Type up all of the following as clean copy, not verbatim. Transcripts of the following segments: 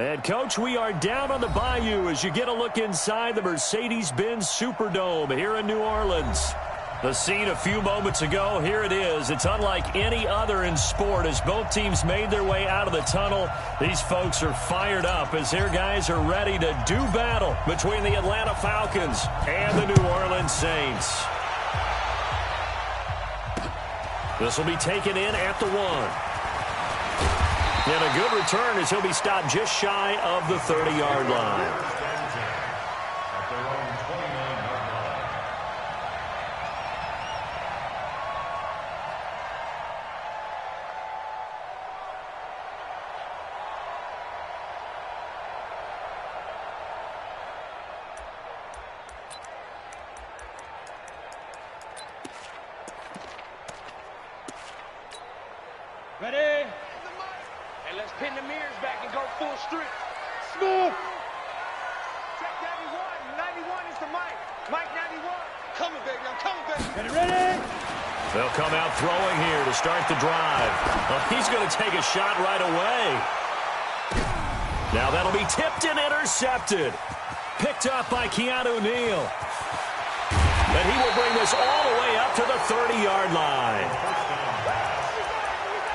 And, Coach, we are down on the bayou as you get a look inside the Mercedes-Benz Superdome here in New Orleans. The scene a few moments ago, here it is. It's unlike any other in sport as both teams made their way out of the tunnel. These folks are fired up as their guys are ready to do battle between the Atlanta Falcons and the New Orleans Saints. This will be taken in at the 1. And a good return as he'll be stopped just shy of the 30-yard line. Ready? And let's pin the mirrors back and go full strip. Smooth. Check 91. 91 is the mic. Mike 91. Coming, baby. I'm coming, baby. Ready? They'll come out throwing here to start the drive. Well, he's going to take a shot right away. Now that'll be tipped and intercepted. Picked up by Keanu Neal. And he will bring this all the way up to the 30-yard line.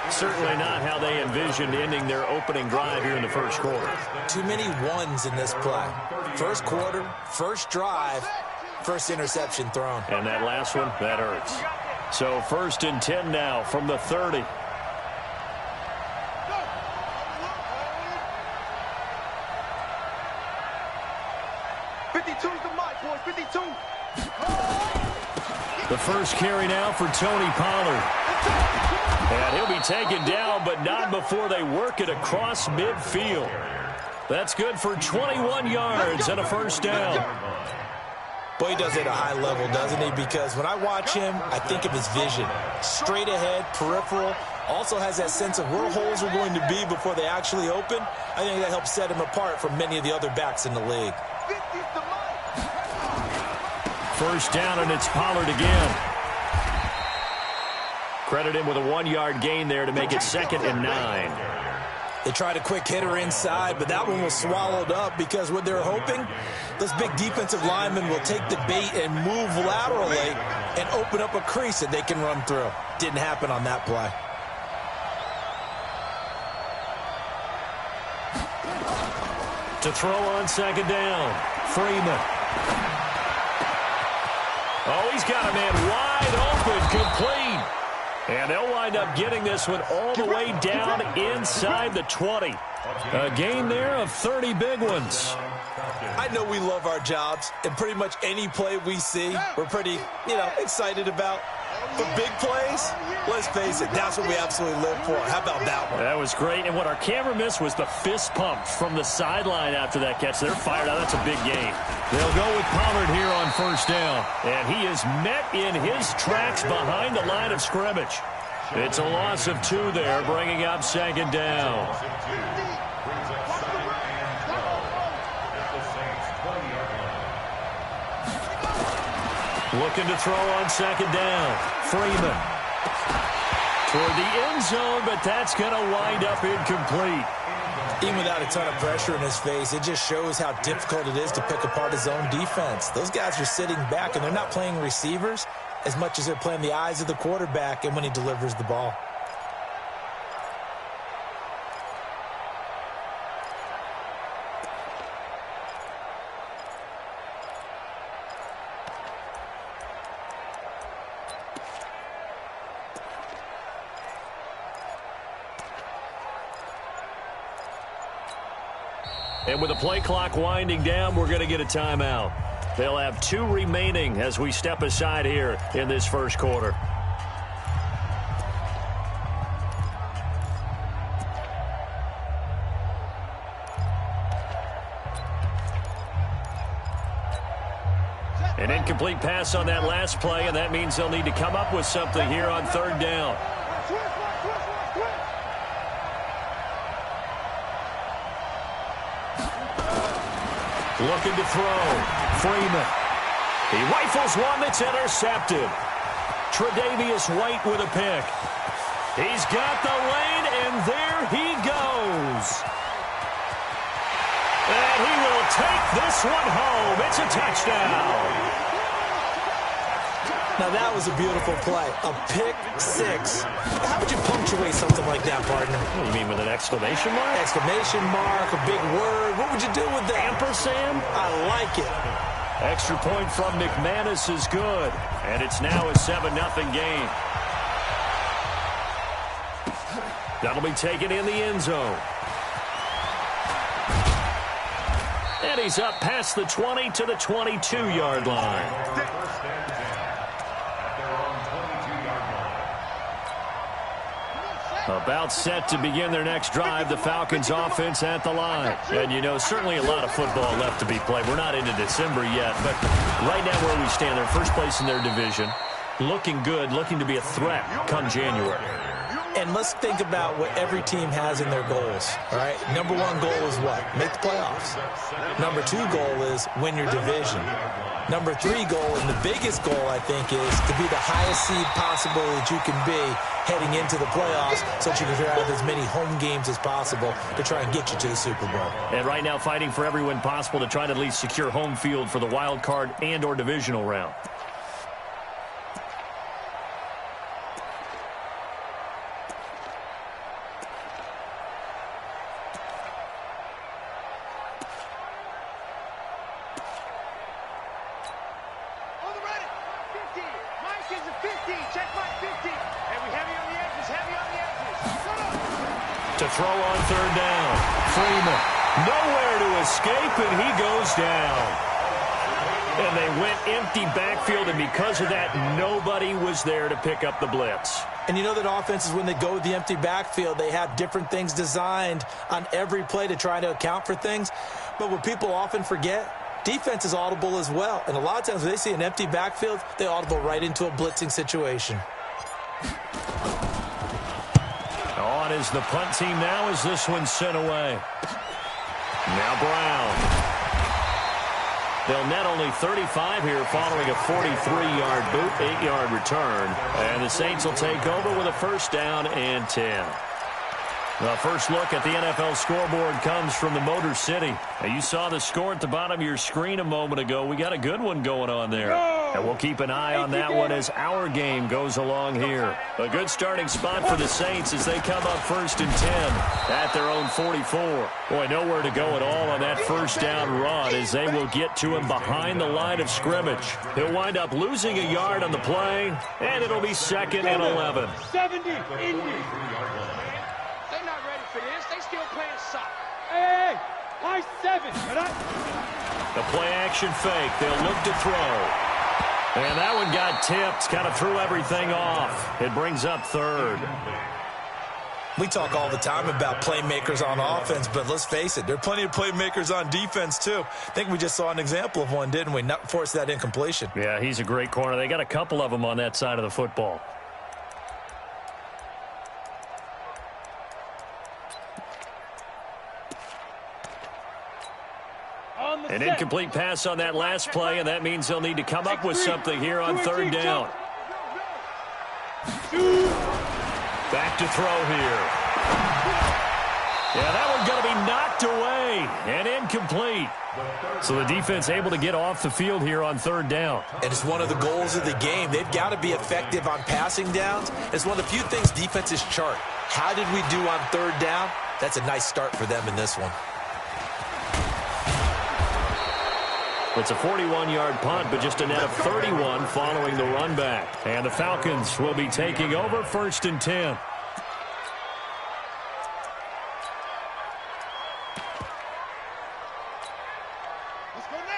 Certainly not how they envisioned ending their opening drive here in the first quarter. Too many ones in this play. First quarter, first drive, first interception thrown. And that last one, that hurts. So 1st and 10 now from the 30. The first carry now for Tony Pollard. And he'll be taken down, but not before they work it across midfield. That's good for 21 yards and a first down. Boy, he does it at a high level, doesn't he? Because when I watch him, I think of his vision. Straight ahead, peripheral. Also has that sense of where holes are going to be before they actually open. I think that helps set him apart from many of the other backs in the league. First down, and it's Pollard again. Credit him with a 1-yard gain there to make it 2nd and 9. They tried a quick hitter inside, but that one was swallowed up because what they're hoping, those big defensive linemen will take the bait and move laterally and open up a crease that they can run through. Didn't happen on that play. To throw on 2nd down, Freeman. Oh, he's got a man wide open, complete. And they'll wind up getting this one all the way down inside the 20. A gain there of 30 big ones. I know we love our jobs, and pretty much any play we see, we're pretty, excited about. But big plays, let's face it, that's what we absolutely live for. How about that one? That was great. And what our camera missed was the fist pump from the sideline after that catch. They're fired out. That's a big gain. They'll go with Pollard here on 1st down. And he is met in his tracks behind the line of scrimmage. It's a loss of 2 there, bringing up 2nd down. Looking to throw on 2nd down. Freeman. Toward the end zone, but that's going to wind up incomplete. Even without a ton of pressure in his face, it just shows how difficult it is to pick apart his own defense. Those guys are sitting back, and they're not playing receivers as much as they're playing the eyes of the quarterback and when he delivers the ball. And with the play clock winding down, we're going to get a timeout. They'll have 2 remaining as we step aside here in this first quarter. An incomplete pass on that last play, and that means they'll need to come up with something here on 3rd down. Looking to throw. Freeman. He rifles one that's intercepted. Tre'Davious White with a pick. He's got the lane, and there he goes. take this one home. It's a touchdown. Now, that was a beautiful play. A pick six. How would you punctuate something like that, partner? What do you mean, with an exclamation mark? Exclamation mark, a big word. What would you do with that? Ampersand? I like it. Extra point from McManus is good. And it's now a 7-0 game. That'll be taken in the end zone. And he's up past the 20 to the 22-yard line. About set to begin their next drive, the Falcons offense at the line. And, you know, certainly a lot of football left to be played. We're not into December yet, but right now where we stand, they're first place in their division. Looking good, looking to be a threat come January. And let's think about what every team has in their goals, all right? Number one goal is what? Make the playoffs. Number two goal is win your division. Number three goal, and the biggest goal, I think, is to be the highest seed possible that you can be heading into the playoffs so that you can have as many home games as possible to try and get you to the Super Bowl. And right now fighting for every win possible to try to at least secure home field for the wild card and or divisional round. To throw on third down. Freeman, nowhere to escape, and he goes down. And they went empty backfield, and because of that, nobody was there to pick up the blitz. And you know that offenses, when they go with the empty backfield, they have different things designed on every play to try to account for things. But what people often forget, defense is audible as well. And a lot of times when they see an empty backfield, they audible right into a blitzing situation. On is the punt team now as this one's sent away. Now Brown. They'll net only 35 here following a 43-yard boot, 8-yard return. And the Saints will take over with a first down and 10. The first look at the NFL scoreboard comes from the Motor City. Now, you saw the score at the bottom of your screen a moment ago. We got a good one going on there. And we'll keep an eye on that one as our game goes along here. A good starting spot for the Saints as they come up first and 10 at their own 44. Boy, nowhere to go at all on that first down run as they will get to him behind the line of scrimmage. He'll wind up losing a yard on the play, and it'll be 2nd and 11. 70, Indy. They're not ready for this. They still playing soccer. Hey, high 7. The play action fake. They'll look to throw. And that one got tipped, kind of threw everything off. It brings up third. We talk all the time about playmakers on offense, but let's face it, there are plenty of playmakers on defense, too. I think we just saw an example of one, didn't we? Not force that incompletion. Yeah, he's a great corner. They got a couple of them on that side of the football. An incomplete pass on that last play, and that means they'll need to come up with something here on third down. Back to throw here. Yeah, that one's going to be knocked away and incomplete. So the defense able to get off the field here on third down. And it's one of the goals of the game. They've got to be effective on passing downs. It's one of the few things defenses chart. How did we do on third down? That's a nice start for them in this one. It's a 41-yard punt, but just a net of 31 following the run back. And the Falcons will be taking over first and 10.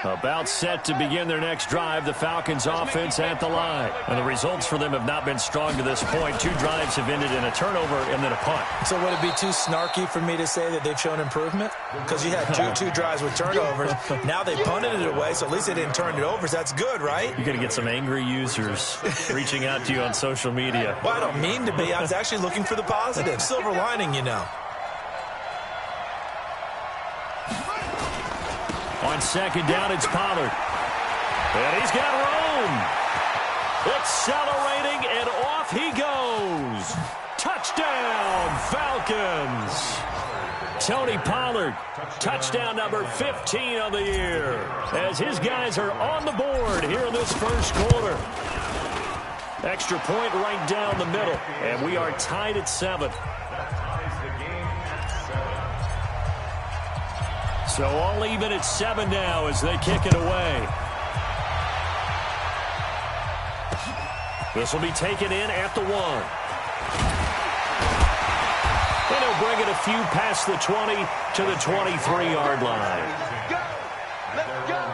About set to begin their next drive, the Falcons offense at the line. And the results for them have not been strong to this point. 2 drives have ended in a turnover and then a punt. So would it be too snarky for me to say that they've shown improvement? Because you had two drives with turnovers. Now they punted it away, so at least they didn't turn it over. So that's good, right? You're going to get some angry users reaching out to you on social media. Well, I don't mean to be. I was actually looking for the positive. Silver lining, you know. On second down, it's Pollard. And he's got room. Accelerating, and off he goes. Touchdown, Falcons. Tony Pollard. Touchdown number 15 on the year, as his guys are on the board here in this first quarter. Extra point right down the middle, and we are tied at 7. So all even at 7 now as they kick it away. This will be taken in at the 1. And he'll bring it a few past the 20 to the 23-yard line. Let's go.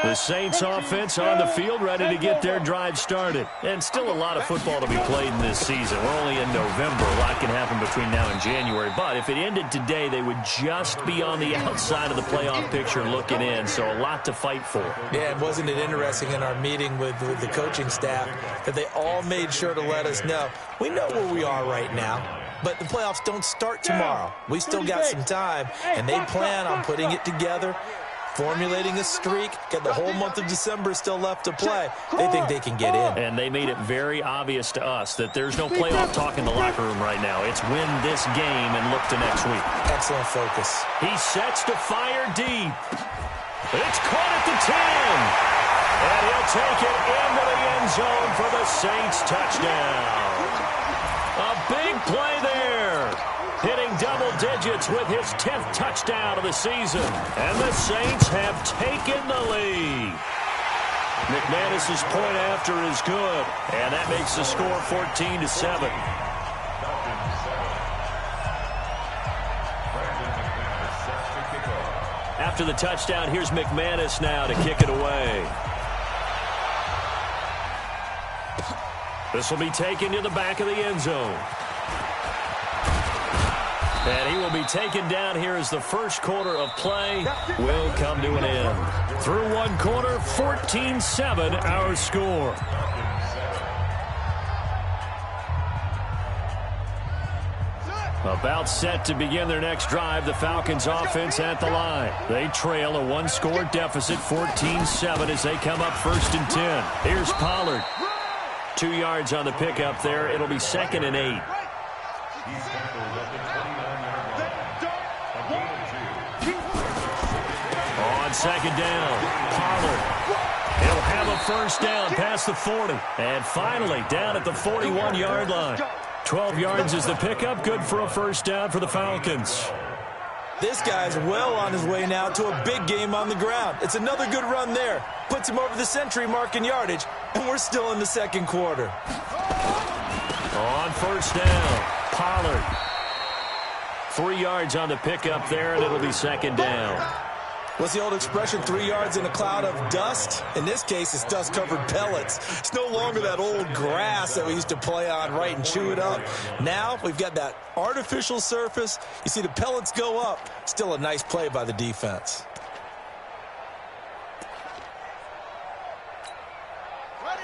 The Saints offense on the field, ready to get their drive started. And still a lot of football to be played in this season. We're only in November. A lot can happen between now and January. But if it ended today, they would just be on the outside of the playoff picture looking in. So a lot to fight for. Yeah, and wasn't it interesting in our meeting with the coaching staff that they all made sure to let us know, we know where we are right now, but the playoffs don't start tomorrow. We still got some time, and they plan on putting it together, formulating a streak, get the whole month of December still left to play. They think they can get in. And they made it very obvious to us that there's no playoff talk in the locker room right now. It's win this game and look to next week. Excellent focus. He sets to fire deep. It's caught at the 10. And he'll take it into the end zone for the Saints touchdown. A big play there. Hitting double digits with his 10th touchdown of the season. And the Saints have taken the lead. McManus's point after is good. And that makes the score 14-7. After the touchdown, here's McManus now to kick it away. This will be taken to the back of the end zone. And he will be taken down here as the first quarter of play will come to an end. Through one quarter, 14-7 our score. About set to begin their next drive, the Falcons offense at the line. They trail a one-score deficit, 14-7, as they come up 1st and 10. Here's Pollard. 2 yards on the pickup there. It'll be 2nd and 8. On 2nd down, Pollard. He'll have a first down past the 40. And finally, down at the 41-yard line. 12 yards is the pickup. Good for a first down for the Falcons. This guy's well on his way now to a big game on the ground. It's another good run there. Puts him over the century mark in yardage, and we're still in the second quarter. On first down, Pollard. 3 yards on the pickup there, and it'll be 2nd down. What's the old expression, 3 yards in a cloud of dust? In this case, it's dust-covered pellets. It's no longer that old grass that we used to play on, right, and chew it up. Now we've got that artificial surface. You see the pellets go up. Still a nice play by the defense.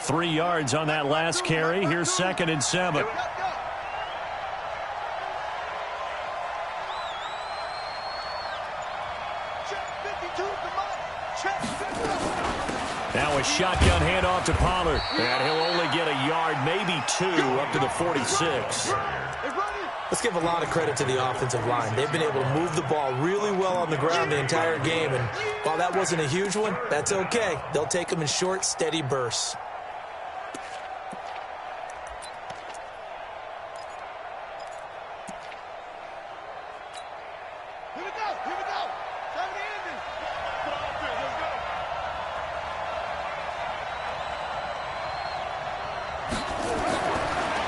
Three yards on that last carry. Here's 2nd and 7. Now a shotgun handoff to Pollard. And he'll only get a yard, maybe 2, up to the 46. Let's give a lot of credit to the offensive line. They've been able to move the ball really well on the ground the entire game. And while that wasn't a huge one, that's okay. They'll take them in short, steady bursts.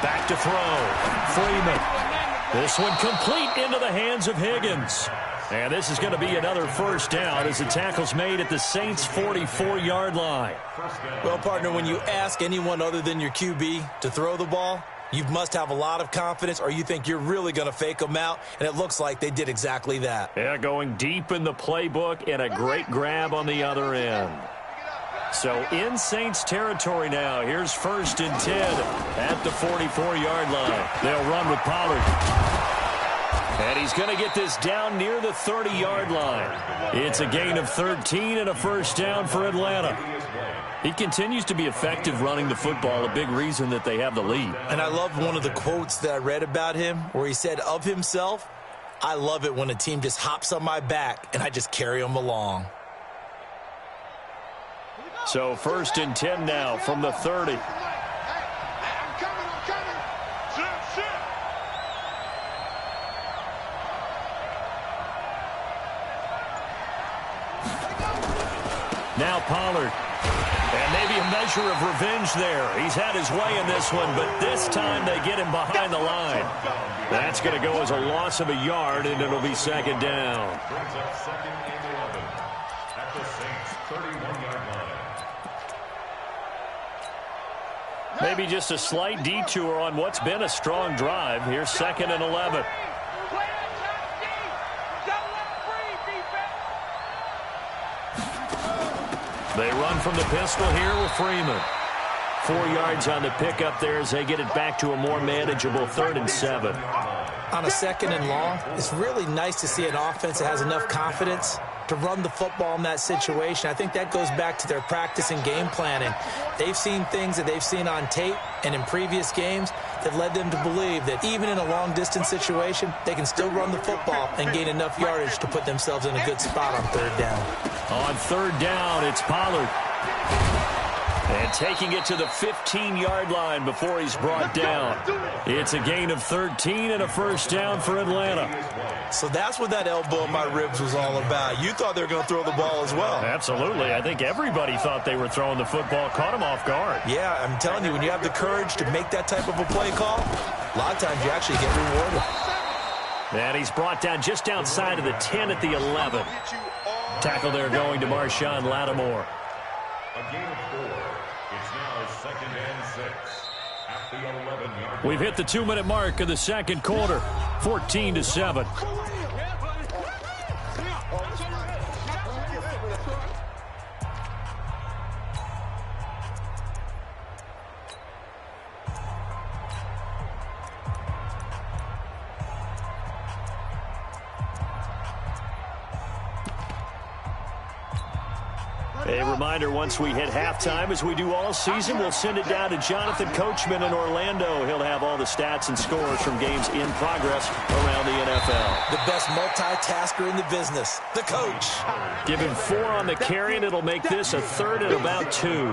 Back to throw. Freeman. This one complete into the hands of Higgins. And this is going to be another first down as the tackle's made at the Saints' 44-yard line. Well, partner, when you ask anyone other than your QB to throw the ball, you must have a lot of confidence, or you think you're really going to fake them out, and it looks like they did exactly that. Yeah, going deep in the playbook and a great grab on the other end. So in Saints territory now. Here's 1st and 10 at the 44-yard line. They'll run with Pollard. And he's going to get this down near the 30-yard line. It's a gain of 13 and a first down for Atlanta. He continues to be effective running the football, a big reason that they have the lead. And I love one of the quotes that I read about him where he said of himself, "I love it when a team just hops on my back and I just carry them along." So 1st and 10 now from the 30. Now Pollard. And maybe a measure of revenge there. He's had his way in this one, but this time they get him behind the line. That's going to go as a loss of a yard, and it'll be 2nd down. Brings up 2nd and 11 at the Saints' 31-yard line. Maybe just a slight detour on what's been a strong drive. Here's 2nd and 11. They run from the pistol here with Freeman. 4 yards on the pickup there as they get it back to a more manageable 3rd and 7. On a 2nd and long, it's really nice to see an offense that has enough confidence to run the football in that situation. I think that goes back to their practice and game planning. They've seen things that they've seen on tape and in previous games that led them to believe that even in a long-distance situation, they can still run the football and gain enough yardage to put themselves in a good spot on 3rd down. On 3rd down, it's Pollard. And taking it to the 15-yard line before he's brought down. It's a gain of 13 and a 1st down for Atlanta. So that's what that elbow in my ribs was all about. You thought they were going to throw the ball as well. Absolutely. I think everybody thought they were throwing the football, caught him off guard. Yeah, I'm telling you, when you have the courage to make that type of a play call, a lot of times you actually get rewarded. And he's brought down just outside of the 10 at the 11. Tackle there going to Marshawn Lattimore. A gain of 4. It's now 2nd and 6 at the 11-yard line. We've hit the 2-minute mark of the 2nd quarter. 14-7. A reminder, once we hit halftime, as we do all season, we'll send it down to Jonathan Coachman in Orlando. He'll have all the stats and scores from games in progress around the NFL. The best multitasker in the business, the coach. Give him 4 on the carry, and it'll make this a 3rd and about 2.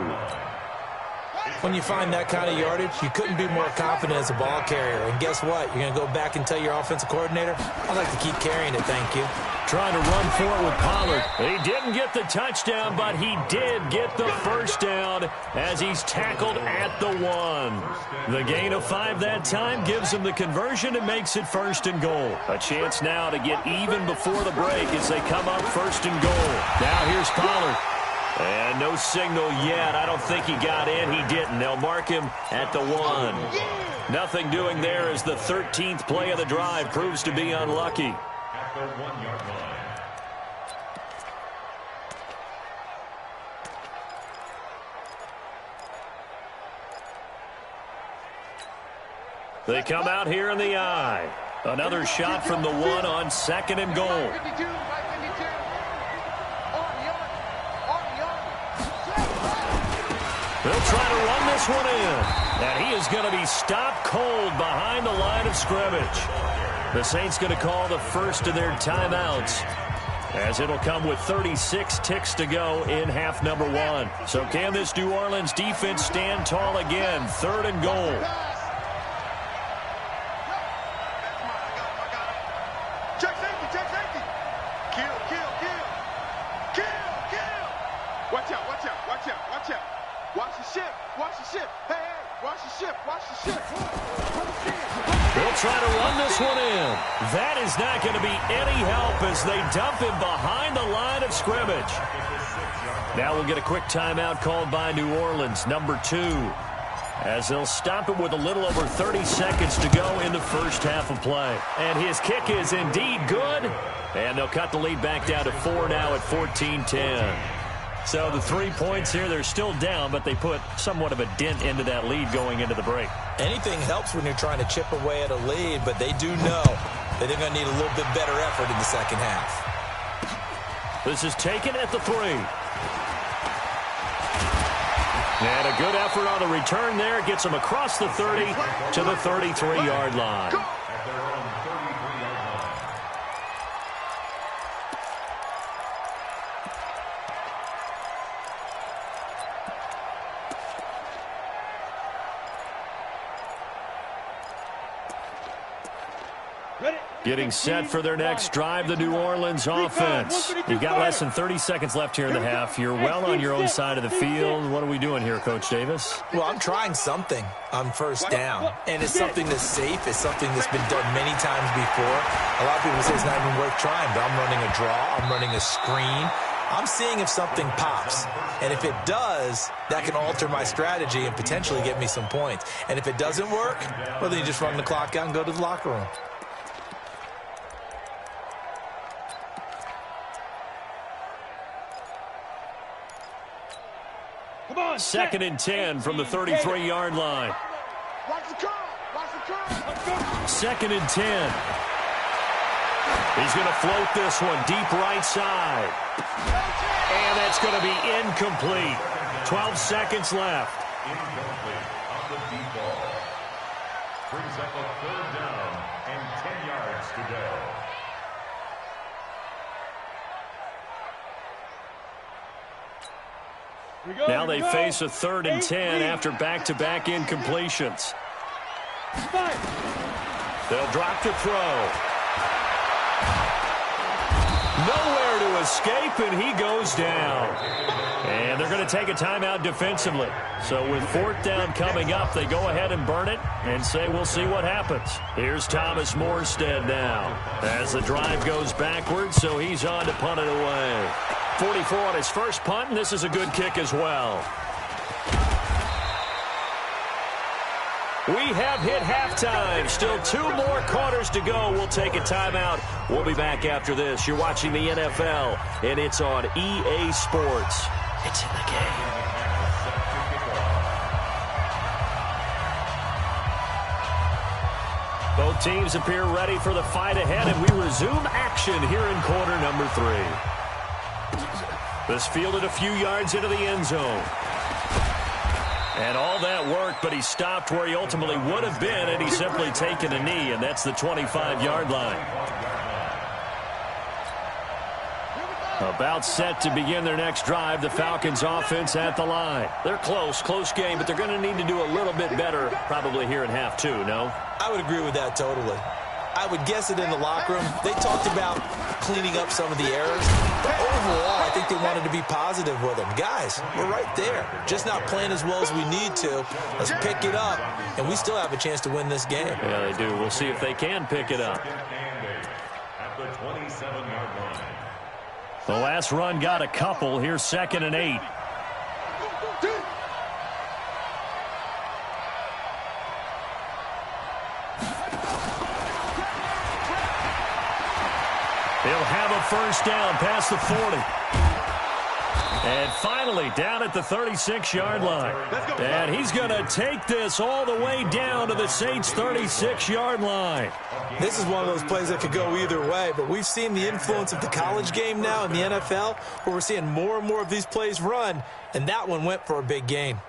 When you find that kind of yardage, you couldn't be more confident as a ball carrier. And guess what? You're going to go back and tell your offensive coordinator, I'd like to keep carrying it, thank you. Trying to run for it with Pollard. He didn't get the touchdown, but he did get the 1st down as he's tackled at the 1. The gain of 5 that time gives him the conversion and makes it 1st and goal. A chance now to get even before the break as they come up 1st and goal. Now here's Pollard. And no signal yet. I don't think he got in. He didn't. They'll mark him at the 1. Nothing doing there as the 13th play of the drive proves to be unlucky. At the 1-yard line. They come out here in the eye. Another shot from the 1 on 2nd and goal. They'll try to run this one in. And he is going to be stopped cold behind the line of scrimmage. The Saints going to call the first of their timeouts, as it'll come with 36 ticks to go in half number 1. So can this New Orleans defense stand tall again? 3rd and goal. Check safety, check safety. Kill, kill, kill. Kill, kill. Watch out, watch out, watch out, watch out. Watch the ship, watch the ship. Hey, hey, watch the ship, watch the ship. They'll try to run this one in. That is not going to be any help as they dump him behind the line of scrimmage. Now we'll get a quick timeout called by New Orleans, number 2, as they'll stop it with a little over 30 seconds to go in the first half of play. And his kick is indeed good, and they'll cut the lead back down to 4 now at 14-10. So the 3 points here, they're still down, but they put somewhat of a dent into that lead going into the break. Anything helps when you're trying to chip away at a lead, but they do know that they're going to need a little bit better effort in the second half. This is taken at the 3. And a good effort on the return there. Gets them across the 30 to the 33-yard line. At their own 33-yard line. Getting set for their next drive, the New Orleans offense. You've got less than 30 seconds left here in the half. You're well on your own side of the field. What are we doing here, Coach Davis? Well, I'm trying something on first down, and it's something that's safe. It's something that's been done many times before. A lot of people say it's not even worth trying, but I'm running a draw. I'm running a screen. I'm seeing if something pops, and if it does, that can alter my strategy and potentially get me some points. And if it doesn't work, well, then you just run the clock out and go to the locker room. Second and 10 from the 33-yard line. Second and 10. He's going to float this one deep right side. And that's going to be incomplete. 12 seconds left. Incomplete on the deep ball. Brings up a third down and 10 yards to go. Now they face a third and 10 after back-to-back incompletions. They'll drop to throw. Nowhere to escape, and he goes down. And they're going to take a timeout defensively. So with fourth down coming up, they go ahead and burn it and say we'll see what happens. Here's Thomas Morstead now as the drive goes backwards, so he's on to punt it away. 44 on his first punt, and this is a good kick as well. We have hit halftime. Still 2 more quarters to go. We'll take a timeout. We'll be back after this. You're watching the NFL, and it's on EA Sports. It's in the game. Both teams appear ready for the fight ahead, and we resume action here in quarter number 3. This fielded a few yards into the end zone. And all that worked, but he stopped where he ultimately would have been, and he's simply taken a knee, and that's the 25-yard line. About set to begin their next drive, the Falcons offense at the line. They're close game, but they're going to need to do a little bit better probably here in half 2, no? I would agree with that totally. I would guess it in the locker room. They talked about cleaning up some of the errors. But overall, I think they wanted to be positive with them. Guys, we're right there. Just not playing as well as we need to. Let's pick it up, and we still have a chance to win this game. Yeah, they do. We'll see if they can pick it up. At the 27-yard line. The last run got a couple. Here's 2nd and 8. He'll have a first down past the 40. And finally down at the 36-yard line. And he's going to take this all the way down to the Saints' 36-yard line. This is one of those plays that could go either way, but we've seen the influence of the college game now in the NFL, where we're seeing more and more of these plays run, and that one went for a big gain.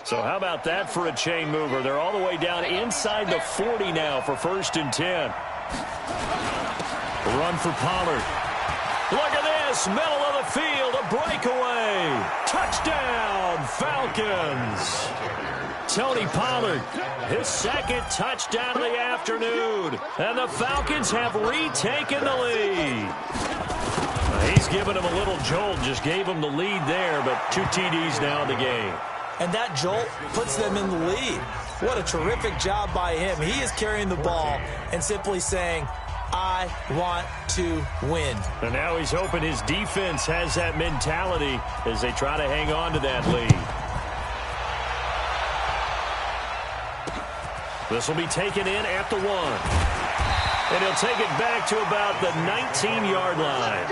So how about that for a chain mover? They're all the way down inside the 40 now for 1st and 10. Run for Pollard. Look at this, middle of the field, a breakaway. Touchdown, Falcons. Tony Pollard, his 2nd touchdown of the afternoon. And the Falcons have retaken the lead. He's given him a little jolt, just gave him the lead there, but 2 TDs now in the game. And that jolt puts them in the lead. What a terrific job by him. He is carrying the ball and simply saying, I want to win. And now he's hoping his defense has that mentality as they try to hang on to that lead. This will be taken in at the 1. And he'll take it back to about the 19-yard line.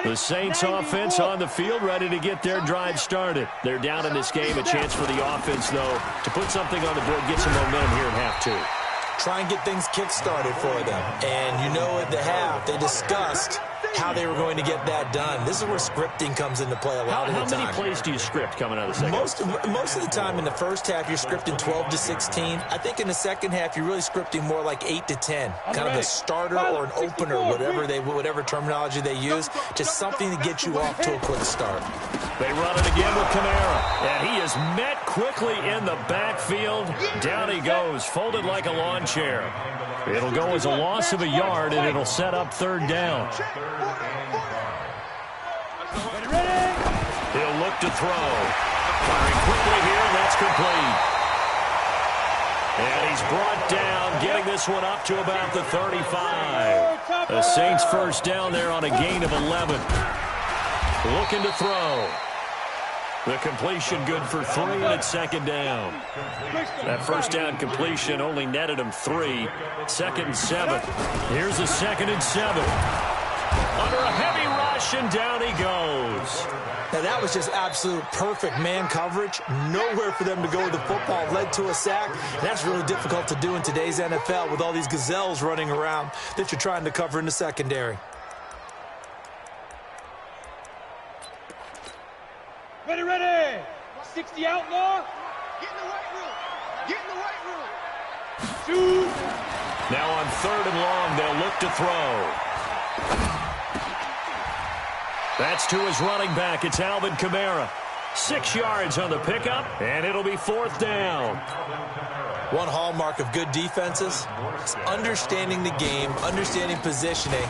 The Saints offense on the field, ready to get their drive started. They're down in this game. A chance for the offense, though, to put something on the board, get some momentum here in half two. Try and get things kick-started for them. And you know at the half, they discussed how they were going to get that done. This is where scripting comes into play a lot of the time. How many plays do you script coming out of the second? Most of the time in the first half, you're scripting 12 to 16. I think in the second half, you're really scripting more like 8 to 10. Kind of a starter or an opener, whatever terminology they use. Just something to get you off to a quick start. They run it again with Kamara. And he is met quickly in the backfield. Down he goes, folded like a lawn chair. It'll go as a loss of a yard, and it'll set up third down. He'll look to throw. Firing quickly here, and that's complete. And he's brought down, getting this one up to about the 35. The Saints first down there on a gain of 11. Looking to throw. The completion good for 3, and it's second down. That first down completion only netted him 3. 2nd and 7. Here's a 2nd and 7. Under a heavy rush, and down he goes. Now, that was just absolute perfect man coverage. Nowhere for them to go with the football. Led to a sack. And that's really difficult to do in today's NFL with all these gazelles running around that you're trying to cover in the secondary. Ready. 60 outlaw. Get in the right room. Get in the right room. Shoot. Now on 3rd and long, they'll look to throw. That's to his running back. It's Alvin Kamara. 6 yards on the pickup, and it'll be 4th down. One hallmark of good defenses is understanding the game, understanding positioning,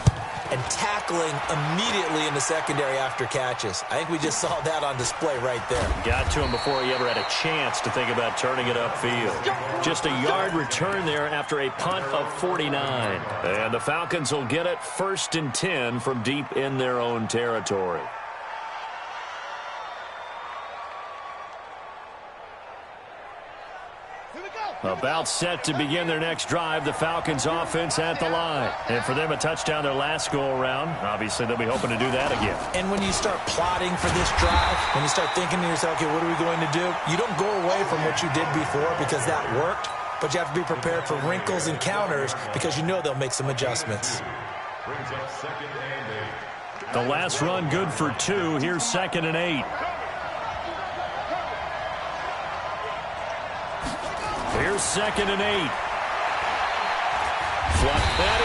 and tackling immediately in the secondary after catches. I think we just saw that on display right there. Got to him before he ever had a chance to think about turning it upfield. Just a yard return there after a punt of 49. And the Falcons will get it 1st and 10 from deep in their own territory. About set to begin their next drive, the Falcons offense at the line. And for them, a touchdown their last go-around. Obviously, they'll be hoping to do that again. And when you start plotting for this drive, when you start thinking to yourself, okay, what are we going to do? You don't go away from what you did before because that worked, but you have to be prepared for wrinkles and counters because you know they'll make some adjustments. The last run good for 2. Here's 2nd and 8. Here's 2nd and 8. And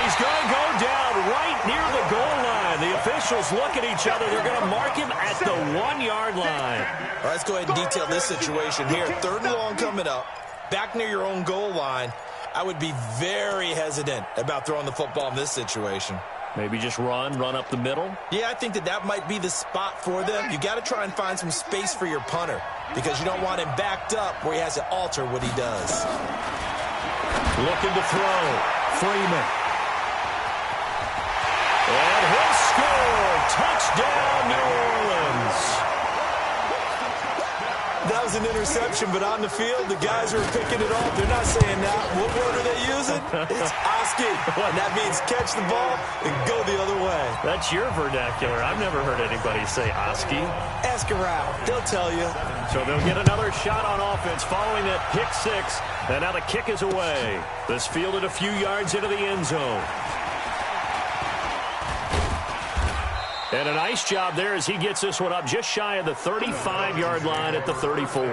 he's going to go down right near the goal line. The officials look at each other. They're going to mark him at the 1-yard line. All right, let's go ahead and detail this situation here. 3rd and long coming up. Back near your own goal line. I would be very hesitant about throwing the football in this situation. Maybe just run up the middle? Yeah, I think that might be the spot for them. You got to try and find some space for your punter because you don't want him backed up where he has to alter what he does. Looking to throw. Freeman. And he'll score. Touchdown, New Orleans. That was an interception, but on the field, the guys who are picking it off, they're not saying that. What word are they using? It's Oski. And that means catch the ball and go the other way. That's your vernacular. I've never heard anybody say Oski. Ask around. They'll tell you. So they'll get another shot on offense following that pick 6. And now the kick is away. This fielded a few yards into the end zone. And a nice job there as he gets this one up just shy of the 35-yard line at the 34.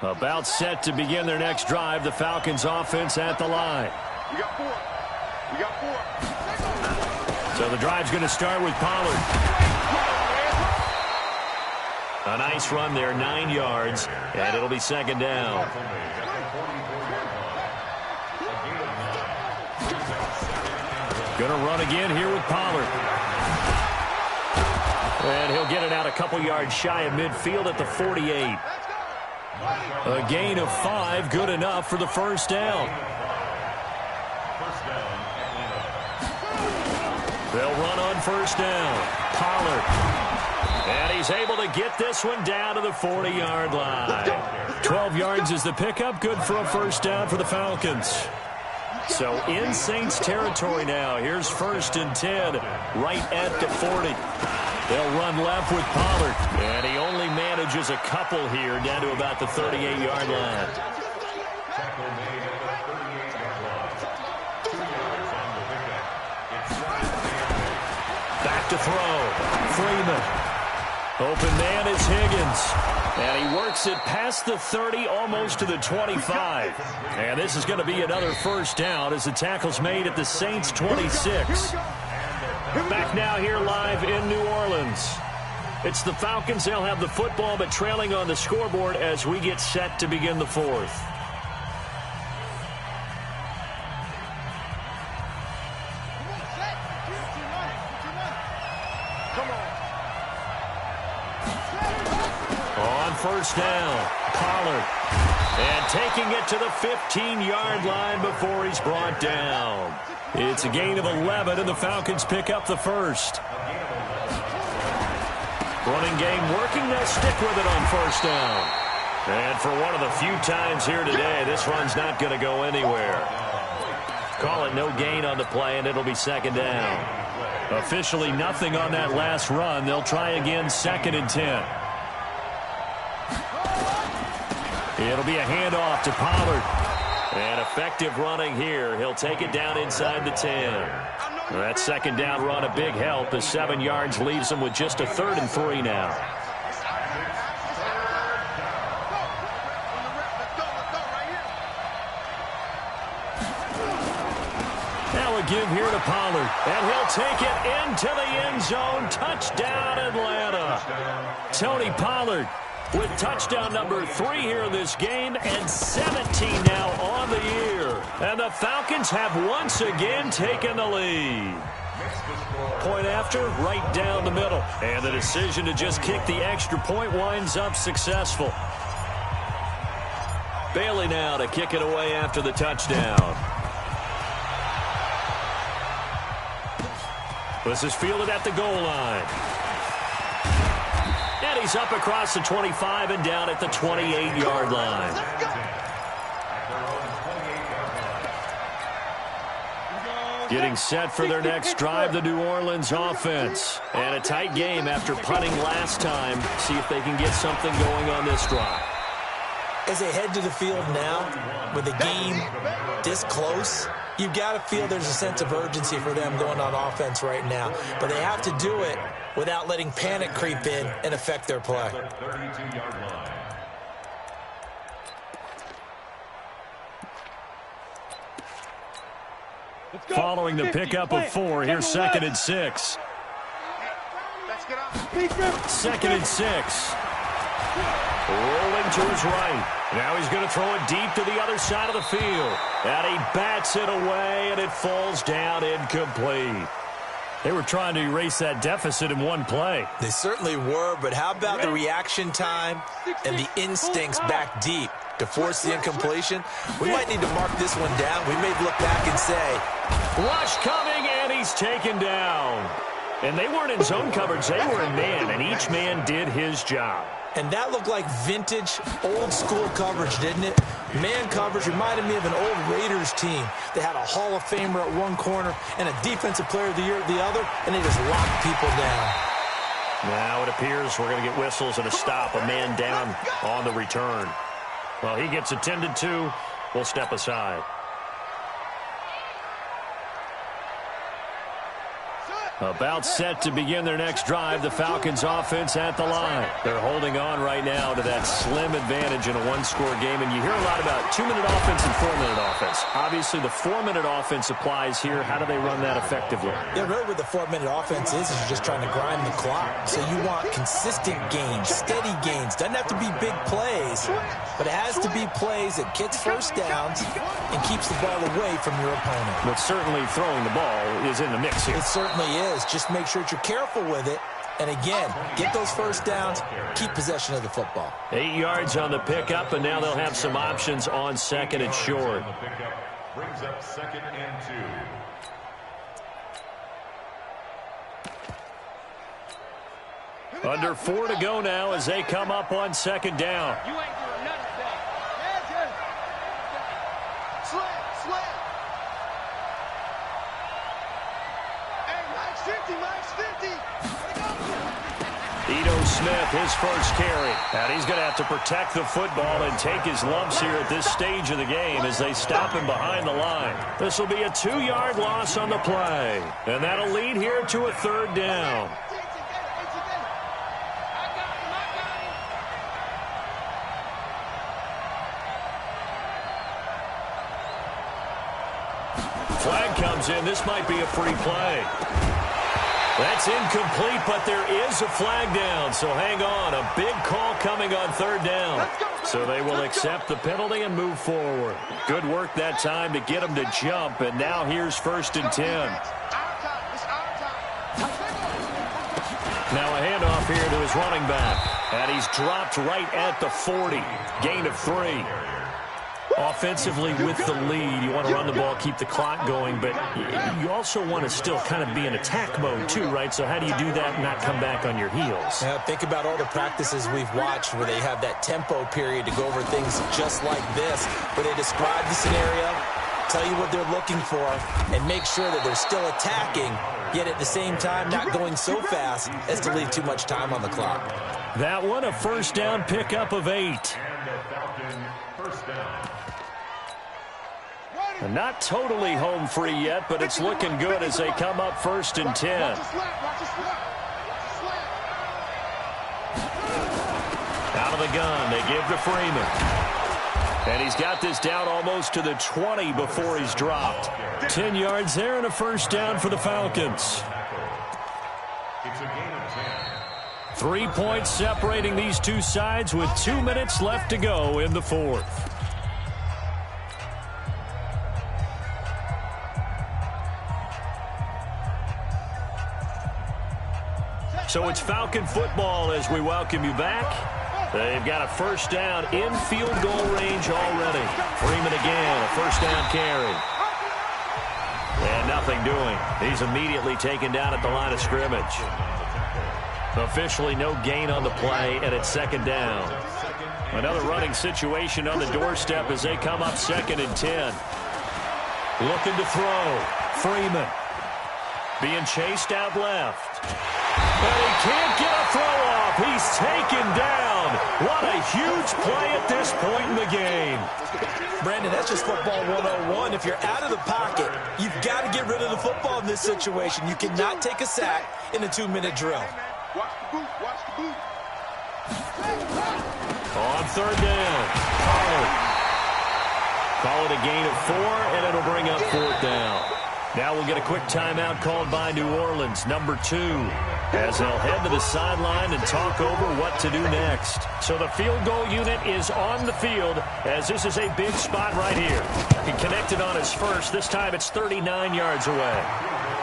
About set to begin their next drive, the Falcons offense at the line. You got 4. You got 4. So the drive's going to start with Pollard. A nice run there, 9 yards, and it'll be 2nd down. Gonna run again here with Pollard. And he'll get it out a couple yards shy of midfield at the 48. A gain of 5, good enough for the 1st down. They'll run on 1st down. Pollard. And he's able to get this one down to the 40-yard line. 12 yards is the pickup. Good for a first down for the Falcons. So in Saints territory now. Here's 1st and 10 right at the 40. They'll run left with Pollard. And he only manages a couple here down to about the 38-yard line. Tackle made at the 38-yard line. 2 yards on the pickup. It's back to throw. Freeman. Open man is Higgins. And he works it past the 30, almost to the 25. And this is going to be another first down as the tackle's made at the Saints 26. Back now here live in New Orleans. It's the Falcons. They'll have the football, but trailing on the scoreboard as we get set to begin the fourth. First down, Pollard. And taking it to the 15-yard line before he's brought down. It's a gain of 11, and the Falcons pick up the first. Running game working. They'll stick with it on first down. And for one of the few times here today, this run's not going to go anywhere. Call it no gain on the play, and it'll be second down. Officially nothing on that last run. They'll try again, 2nd and 10. It'll be a handoff to Pollard. And effective running here. He'll take it down inside the 10. That second down run a big help as 7 yards leaves him with just a 3rd and 3 now. Now a give here to Pollard. And he'll take it into the end zone. Touchdown, Atlanta. Tony Pollard with touchdown number 3 here in this game, and 17 now on the year. And the Falcons have once again taken the lead. Point after, right down the middle. And the decision to just kick the extra point winds up successful. Bailey now to kick it away after the touchdown. This is fielded at the goal line. And he's up across the 25 and down at the 28-yard line. Getting set for their next drive, the New Orleans offense. And a tight game after punting last time. See if they can get something going on this drive. As they head to the field now, with the game this close, you've got to feel there's a sense of urgency for them going on offense right now. But they have to do it without letting panic creep in and affect their play. Following the pickup of 4, here's 2nd and 6. 2nd and 6. Rolling to his right. Now he's going to throw it deep to the other side of the field. And he bats it away, and it falls down incomplete. They were trying to erase that deficit in one play. They certainly were, but how about the reaction time and the instincts back deep to force the incompletion? We might need to mark this one down. We may look back and say, rush coming, and he's taken down. And they weren't in zone coverage. They were in man, and each man did his job. And that looked like vintage, old-school coverage, didn't it? Man coverage reminded me of an old Raiders team. They had a Hall of Famer at one corner and a Defensive Player of the Year at the other, and they just locked people down. Now it appears we're going to get whistles and a stop. A man down on the return. Well, he gets attended to. We'll step aside. About set to begin their next drive, the Falcons offense at the line. They're holding on right now to that slim advantage in a one-score game, and you hear a lot about 2-minute offense and 4-minute offense. Obviously, the 4-minute offense applies here. How do they run that effectively? Yeah, really what the 4-minute offense is you're just trying to grind the clock. So you want consistent gains, steady gains. Doesn't have to be big plays, but it has to be plays that gets first downs and keeps the ball away from your opponent. But certainly throwing the ball is in the mix here. It certainly is. Just make sure that you're careful with it. And again, get those first downs, keep possession of the football. 8 yards on the pickup, and now they'll have some options on 2nd and short. Brings up 2nd and 2. Under 4 to go now as they come up on second down. You ain't doing nothing today. Slam. Hey, Mike's 50. Ito Smith, his first carry. And he's going to have to protect the football and take his lumps here at this stage of the game as they stop him behind the line. This will be a 2-yard loss on the play. And that'll lead here to a third down. Flag comes in. This might be a free play. That's incomplete, but there is a flag down, so hang on. A big call coming on third down. So they will accept the penalty and move forward. Good work that time to get them to jump, and now here's 1st and 10. Now a handoff here to his running back, and he's dropped right at the 40. Gain of 3. Offensively with the lead, you want to run the ball, keep the clock going, but you also want to still kind of be in attack mode too, right? So how do you do that and not come back on your heels? Yeah, think about all the practices we've watched where they have that tempo period to go over things just like this, where they describe the scenario, tell you what they're looking for, and make sure that they're still attacking, yet at the same time not going so fast as to leave too much time on the clock. That one, a first down pickup of 8. And the Falcons first down. Not totally home free yet, but it's looking good as they come up 1st and 10. Out of the gun, they give to Freeman. And he's got this down almost to the 20 before he's dropped. 10 yards there and a first down for the Falcons. It's a gain of 10. 3 points separating these two sides with 2 minutes left to go in the 4th. So it's Falcon football as we welcome you back. They've got a first down in field goal range already. Freeman again, a first down carry. And nothing doing. He's immediately taken down at the line of scrimmage. Officially no gain on the play, and it's second down. Another running situation on the doorstep as they come up 2nd and 10. Looking to throw. Freeman being chased out left. But he can't get a throw off. He's taken down. What a huge play at this point in the game. Brandon, that's just football 101. If you're out of the pocket, you've got to get rid of the football in this situation. You cannot take a sack in a 2-minute drill. Watch the boot. On third down. Call it a gain of 4, and it'll bring up 4th down. Now we'll get a quick timeout called by New Orleans, number 2, as they'll head to the sideline and talk over what to do next. So the field goal unit is on the field as this is a big spot right here. He connected on his first. This time it's 39 yards away.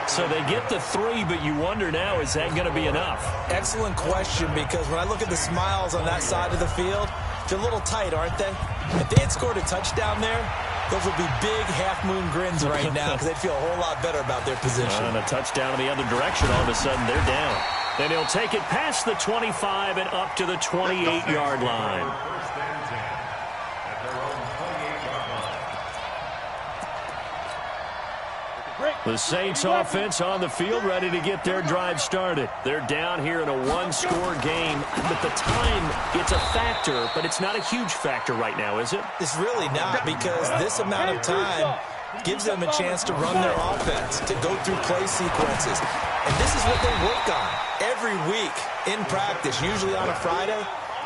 So they get the 3, but you wonder now, is that going to be enough? Excellent question, because when I look at the smiles on that side of the field, they're a little tight, aren't they? If they had scored a touchdown there, those would be big half-moon grins right now because they'd feel a whole lot better about their position. And a touchdown in the other direction, all of a sudden they're down. Then he'll take it past the 25 and up to the 28-yard line. First and 10 at their own 28-yard line. The Saints offense on the field ready to get their drive started. They're down here in a 1-score game, but the time, it's a factor, but it's not a huge factor right now, is it? It's really not, because this amount of time gives them a chance to run their offense, to go through play sequences. And this is what they work on every week in practice, usually on a Friday.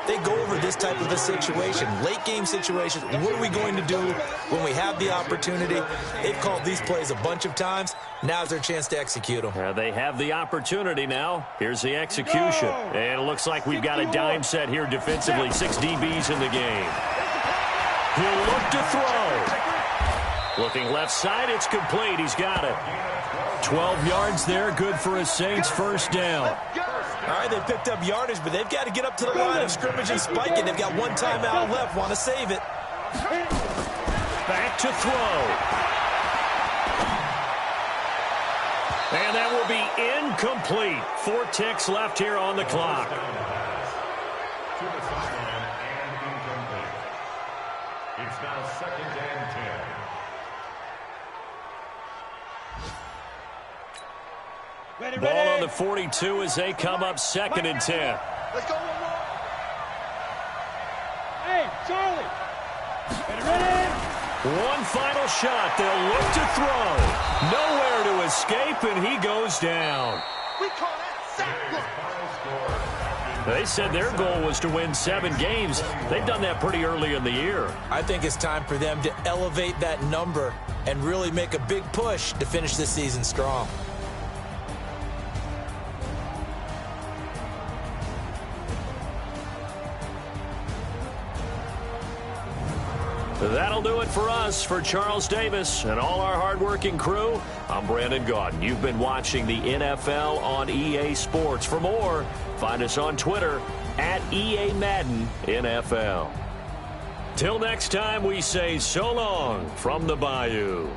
They go over this type of a situation, late game situations. What are we going to do when we have the opportunity? They've called these plays a bunch of times. Now's their chance to execute them. They have the opportunity now. Here's the execution. And it looks like we've got a dime set here defensively. 6 DBs in the game. He'll look to throw. Looking left side, it's complete. He's got it. 12 yards there, good for a Saints first down. All right, they picked up yardage, but they've got to get up to the line of scrimmage and spike it. They've got one timeout left, want to save it. Back to throw. And And that will be incomplete. 4 ticks left here on the clock. To the sideline and incomplete. It's now 2nd and 10. Ball on the 42 as they come up 2nd and 10. Let's go one more. Hey, Charlie. Ready? One final shot. They'll look to throw. Nowhere to escape, and he goes down. We call that sack block. They said their goal was to win 7 games. They've done that pretty early in the year. I think it's time for them to elevate that number and really make a big push to finish this season strong. That'll do it for us. For Charles Davis and all our hardworking crew, I'm Brandon Gaudin. You've been watching the NFL on EA Sports. For more, find us on Twitter at EA Madden NFL. Till next time, we say so long from the Bayou.